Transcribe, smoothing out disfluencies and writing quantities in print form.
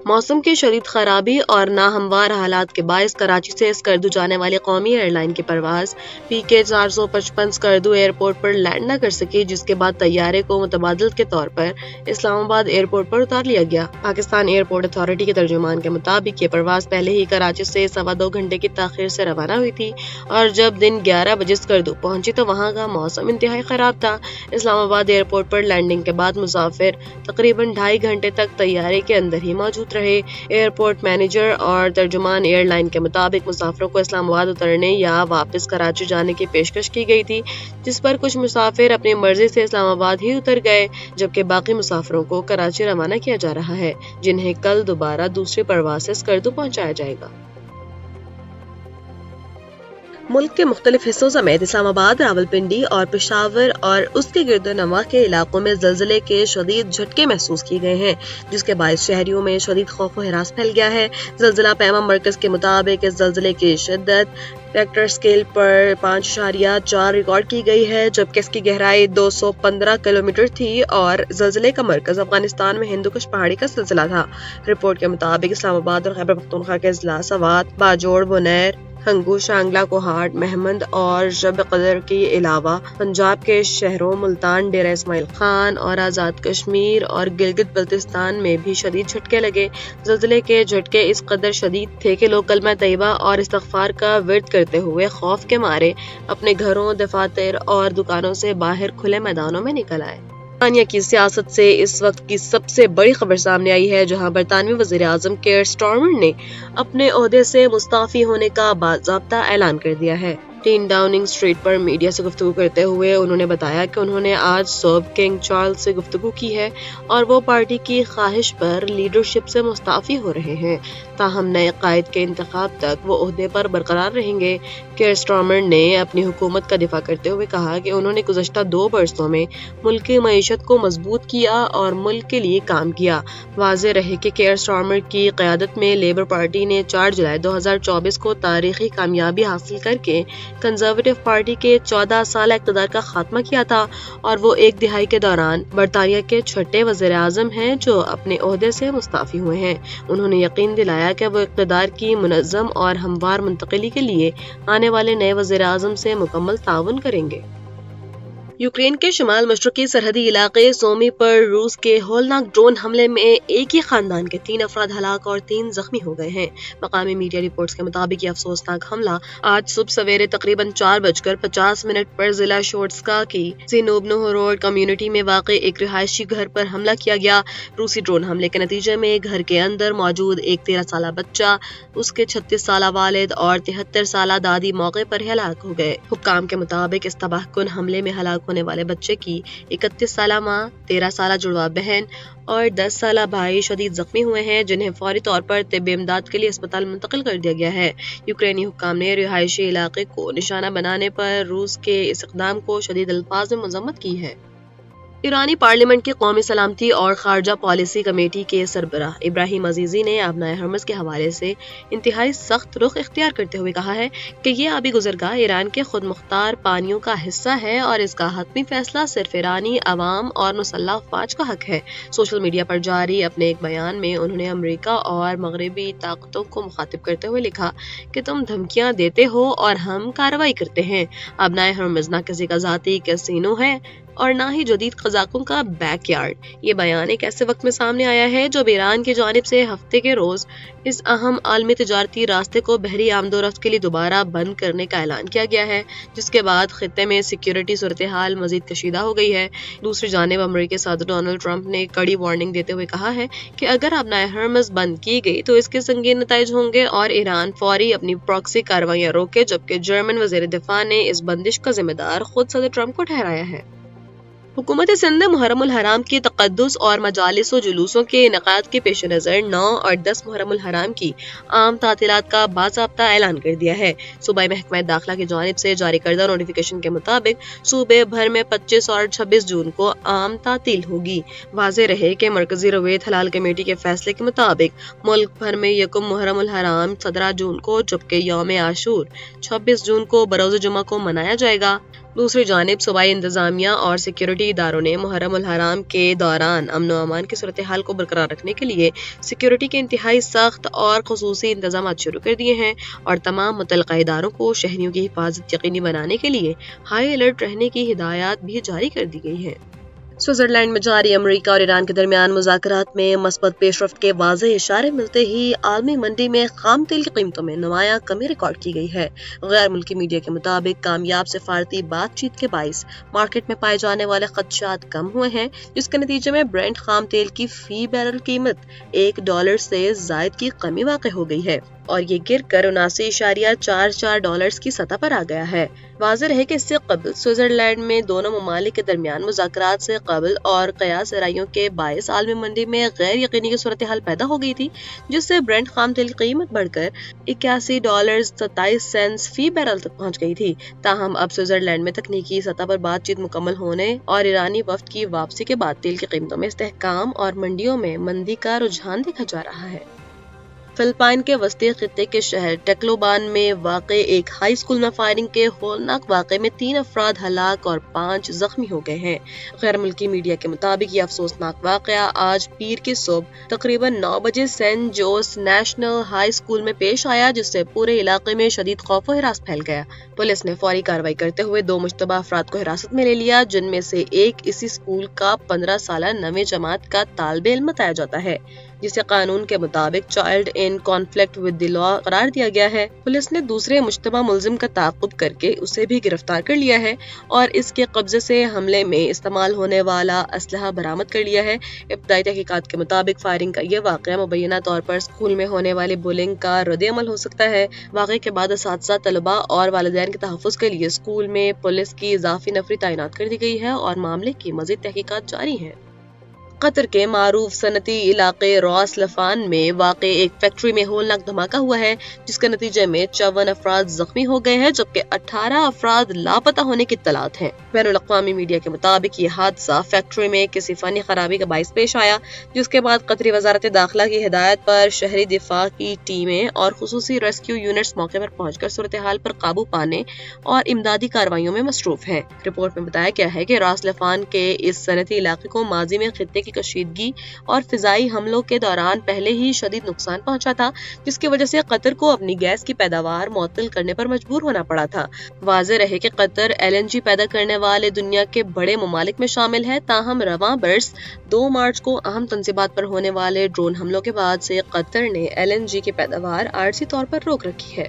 موسم کی شدید خرابی اور ناہموار حالات کے باعث کراچی سے اسکردو جانے والی قومی ایئر لائن کی پرواز PK 455 اسکردو ایئرپورٹ پر لینڈ نہ کر سکی، جس کے بعد طیارے کو متبادل کے طور پر اسلام آباد ایئرپورٹ پر اتار لیا گیا۔ پاکستان ایئرپورٹ اتھارٹی کے ترجمان کے مطابق یہ پرواز پہلے ہی کراچی سے 2.25 گھنٹے کی تاخیر سے روانہ ہوئی تھی، اور جب دن 11 بجے اسکردو پہنچی تو وہاں کا موسم انتہائی خراب تھا۔ اسلام آباد ایئرپورٹ پر لینڈنگ کے بعد مسافر تقریباً 2.5 گھنٹے تک طیارے کے اندر ہی موجود رہے۔ ایئرپورٹ مینیجر اور ترجمان ایئر لائن کے مطابق مسافروں کو اسلام آباد اترنے یا واپس کراچی جانے کی پیشکش کی گئی تھی، جس پر کچھ مسافر اپنی مرضی سے اسلام آباد ہی اتر گئے، جبکہ باقی مسافروں کو کراچی روانہ کیا جا رہا ہے، جنہیں کل دوبارہ دوسری پرواز سے اسکردو پہنچایا جائے گا۔ ملک کے مختلف حصوں سمیت اسلام آباد، راولپنڈی اور پشاور اور اس کے گرد و نواح کے علاقوں میں زلزلے کے شدید جھٹکے محسوس کیے گئے ہیں، جس کے باعث شہریوں میں شدید خوف و ہراس پھیل گیا ہے۔ زلزلہ پیما مرکز کے مطابق اس زلزلے کی شدت ریکٹر اسکیل پر 5.4 ریکارڈ کی گئی ہے، جبکہ اس کی گہرائی 215 کلومیٹر تھی اور زلزلے کا مرکز افغانستان میں ہندوکش پہاڑی کا سلسلہ تھا۔ رپورٹ کے مطابق اسلام آباد اور خیبر پختونخوا کے اضلاع سوات، باجوڑ، بنیر، ہنگو، شانگلہ، کوہاٹ، مہمند اور شب قدر کے علاوہ پنجاب کے شہروں ملتان، ڈیرہ اسماعیل خان اور آزاد کشمیر اور گلگت بلتستان میں بھی شدید جھٹکے لگے۔ زلزلے کے جھٹکے اس قدر شدید تھے کہ لوگ کلمہ طیبہ اور استغفار کا ورد کرتے ہوئے خوف کے مارے اپنے گھروں، دفاتر اور دکانوں سے باہر کھلے میدانوں میں نکل آئے۔ برطانیہ کی سیاست سے اس وقت کی سب سے بڑی خبر سامنے آئی ہے، جہاں برطانوی وزیر اعظم کیئر سٹارمر نے اپنے عہدے سے مستعفی ہونے کا باضابطہ اعلان کر دیا ہے۔ 10 ڈاؤننگ اسٹریٹ پر میڈیا سے گفتگو کرتے ہوئے انہوں نے بتایا کہ انہوں نے آج صبح کنگ چارلس سے گفتگو کی ہے اور وہ پارٹی کی خواہش پر لیڈرشپ سے مستعفی ہو رہے ہیں، تاہم نئے قائد کے انتخاب تک وہ عہدے پر برقرار رہیں گے۔ کیئر سٹارمر نے اپنی حکومت کا دفاع کرتے ہوئے کہا کہ انہوں نے گزشتہ 2 برسوں میں ملک کی معیشت کو مضبوط کیا اور ملک کے لیے کام کیا۔ واضح رہے کہ کیئر سٹارمر کی قیادت میں لیبر پارٹی نے 4 جولائی 2024 کو تاریخی کامیابی حاصل کر کے کنزرویٹو پارٹی کے 14 سالہ اقتدار کا خاتمہ کیا تھا، اور وہ 1 دہائی کے دوران برطانیہ کے 6ٹھے وزیر اعظم ہیں جو اپنے عہدے سے مستعفی ہوئے ہیں۔ انہوں نے یقین دلایا کہ وہ اقتدار کی منظم اور ہموار منتقلی کے لیے آنے والے نئے وزیر اعظم سے مکمل تعاون کریں گے۔ یوکرین کے شمال مشرقی سرحدی علاقے سومی پر روس کے ہولناک ڈرون حملے میں ایک ہی خاندان کے 3 افراد ہلاک اور 3 زخمی ہو گئے ہیں۔ مقامی میڈیا رپورٹس کے مطابق یہ افسوسناک حملہ آج صبح سویرے تقریباً 4:50 پر ضلع شوٹسکا کی زینوبنو روڈ کمیونٹی میں واقع ایک رہائشی گھر پر حملہ کیا گیا۔ روسی ڈرون حملے کے نتیجے میں گھر کے اندر موجود ایک 13 سالہ بچہ، اس کے 36 سالہ والد اور 73 سالہ دادی موقع پر ہی ہلاک ہو گئے۔ حکام کے مطابق اس تباہ کن حملے میں ہلاک ہونے والے بچے کی 31 سالہ ماں، 13 سالہ جڑواں بہن اور 10 سالہ بھائی شدید زخمی ہوئے ہیں، جنہیں فوری طور پر طبی امداد کے لیے اسپتال منتقل کر دیا گیا ہے۔ یوکرینی حکام نے رہائشی علاقے کو نشانہ بنانے پر روس کے اس اقدام کو شدید الفاظ میں مذمت کی ہے۔ ایرانی پارلیمنٹ کی قومی سلامتی اور خارجہ پالیسی کمیٹی کے سربراہ ابراہیم عزیزی نے آبنائے ہرمز کے حوالے سے انتہائی سخت رخ اختیار کرتے ہوئے کہا ہے کہ یہ آبی گزرگاہ ایران کے خود مختار پانیوں کا حصہ ہے اور اس کا حتمی فیصلہ صرف ایرانی عوام اور مسلح افواج کا حق ہے۔ سوشل میڈیا پر جاری اپنے ایک بیان میں انہوں نے امریکہ اور مغربی طاقتوں کو مخاطب کرتے ہوئے لکھا کہ تم دھمکیاں دیتے ہو اور ہم کارروائی کرتے ہیں۔ آبنائے ہرمز نہ کسی کا ذاتی کیسینو ہے اور نہ ہی جدید قزاقوں کا بیک یارڈ۔ یہ بیان ایک ایسے وقت میں سامنے آیا ہے جب ایران کی جانب سے ہفتے کے روز اس اہم عالمی تجارتی راستے کو بحری آمد و رفت کے لیے دوبارہ بند کرنے کا اعلان کیا گیا ہے، جس کے بعد خطے میں سیکیورٹی صورتحال مزید کشیدہ ہو گئی ہے۔ دوسری جانب امریکی صدر ڈونلڈ ٹرمپ نے کڑی وارننگ دیتے ہوئے کہا ہے کہ اگر آبنائے ہرمز بند کی گئی تو اس کے سنگین نتائج ہوں گے اور ایران فوری اپنی پراکسی کارروائیاں روکے، جبکہ جرمن وزیر دفاع نے اس بندش کا ذمہ دار خود صدر ٹرمپ کو ٹھہرایا ہے۔ حکومت سندھ نے محرم الحرام کی تقدس اور مجالس و جلوسوں کے انعقاد کے پیش نظر 9 اور 10 محرم الحرام کی عام تعطیلات کا باضابطہ اعلان کر دیا ہے۔ صوبائی محکمہ داخلہ کی جانب سے جاری کردہ نوٹیفیکیشن کے مطابق صوبے بھر میں 25 اور 26 جون کو عام تعطیل ہوگی۔ واضح رہے کہ مرکزی رویت حلال کمیٹی کے فیصلے کے مطابق ملک بھر میں یکم محرم الحرام 17 جون کو، جبکہ یوم عاشور 26 جون کو بروز جمعہ کو منایا جائے گا۔ دوسری جانب صوبائی انتظامیہ اور سیکیورٹی اداروں نے محرم الحرام کے دوران امن و امان کی صورتحال کو برقرار رکھنے کے لیے سیکیورٹی کے انتہائی سخت اور خصوصی انتظامات شروع کر دیے ہیں اور تمام متعلقہ اداروں کو شہریوں کی حفاظت یقینی بنانے کے لیے ہائی الرٹ رہنے کی ہدایات بھی جاری کر دی گئی ہیں۔ سوئٹزرلینڈ میں جاری امریکہ اور ایران کے درمیان مذاکرات میں مثبت پیش رفت کے واضح اشارے ملتے ہی عالمی منڈی میں خام تیل کی قیمتوں میں نمایاں کمی ریکارڈ کی گئی ہے۔ غیر ملکی میڈیا کے مطابق کامیاب سفارتی بات چیت کے باعث مارکیٹ میں پائے جانے والے خدشات کم ہوئے ہیں، جس کے نتیجے میں برنٹ خام تیل کی فی بیرل قیمت $1 سے زائد کی کمی واقع ہو گئی ہے اور یہ گر کر $79.44 کی سطح پر آ گیا ہے۔ واضح رہے کہ اس سے قبل سوئٹزرلینڈ میں دونوں ممالک کے درمیان مذاکرات سے قبل اور قیاس آرائیوں کے باعث عالمی منڈی میں غیر یقینی کی صورتحال پیدا ہو گئی تھی، جس سے برنٹ خام تیل کی قیمت بڑھ کر $81.27 فی بیرل تک پہنچ گئی تھی۔ تاہم اب سوئٹزرلینڈ میں تکنیکی سطح پر بات چیت مکمل ہونے اور ایرانی وفد کی واپسی کے بعد تیل کی قیمتوں میں استحکام اور منڈیوں میں مندی کا رجحان دیکھا جا رہا ہے۔ فلپائن کے وسطی خطے کے شہر ٹیکلوبان میں واقع ایک ہائی اسکول میں فائرنگ کے ہولناک واقعے میں 3 افراد ہلاک اور 5 زخمی ہو گئے ہیں۔ غیر ملکی میڈیا کے مطابق یہ افسوسناک واقعہ آج پیر کی صبح تقریباً 9 بجے saint Jose national high school میں پیش آیا، جس سے پورے علاقے میں شدید خوف و ہراس پھیل گیا۔ پولیس نے فوری کارروائی کرتے ہوئے 2 مشتبہ افراد کو حراست میں لے لیا، جن میں سے ایک اسی اسکول کا 15 سالہ 9ویں جماعت کا طالب علم بتایا جاتا ہے، جسے قانون کے مطابق child in conflict with the law قرار دیا گیا ہے۔ پولیس نے دوسرے مشتبہ ملزم کا تعاقب کر کے اسے بھی گرفتار کر لیا ہے اور اس کے قبضے سے حملے میں استعمال ہونے والا اسلحہ برآمد کر لیا ہے۔ ابتدائی تحقیقات کے مطابق فائرنگ کا یہ واقعہ مبینہ طور پر اسکول میں ہونے والے بولنگ کا رد عمل ہو سکتا ہے۔ واقعے کے بعد اساتذہ، طلباء اور والدین کے تحفظ کے لیے اسکول میں پولیس کی اضافی نفری تعینات کر دی گئی ہے اور معاملے کی مزید تحقیقات جاری ہیں۔ قطر کے معروف صنعتی علاقے راس لفان میں واقع ایک فیکٹری میں ہولناک دھماکہ ہوا ہے، جس کے نتیجے میں 54 افراد زخمی ہو گئے ہیں، جبکہ 18 افراد لاپتہ ہونے کی اطلاعات ہیں۔ بین الاقوامی میڈیا کے مطابق یہ حادثہ فیکٹری میں کسی فنی خرابی کا باعث پیش آیا، جس کے بعد قطری وزارت داخلہ کی ہدایت پر شہری دفاع کی ٹیمیں اور خصوصی ریسکیو یونٹس موقع پر پہنچ کر صورتحال پر قابو پانے اور امدادی کارروائیوں میں مصروف ہیں۔ رپورٹ میں بتایا گیا ہے کہ راس لفان کے اس صنعتی علاقے کو ماضی میں خطے کی کشیدگی اور فضائی حملوں کے دوران پہلے ہی شدید نقصان پہنچا تھا، جس کی وجہ سے قطر کو اپنی گیس کی پیداوار معطل کرنے پر مجبور ہونا پڑا تھا۔ واضح رہے کہ قطر LNG پیدا کرنے والے دنیا کے بڑے ممالک میں شامل ہے، تاہم رواں برس 2 مارچ کو اہم تنصیبات پر ہونے والے ڈرون حملوں کے بعد سے قطر نے LNG کی پیداوار عارضی طور پر روک رکھی ہے۔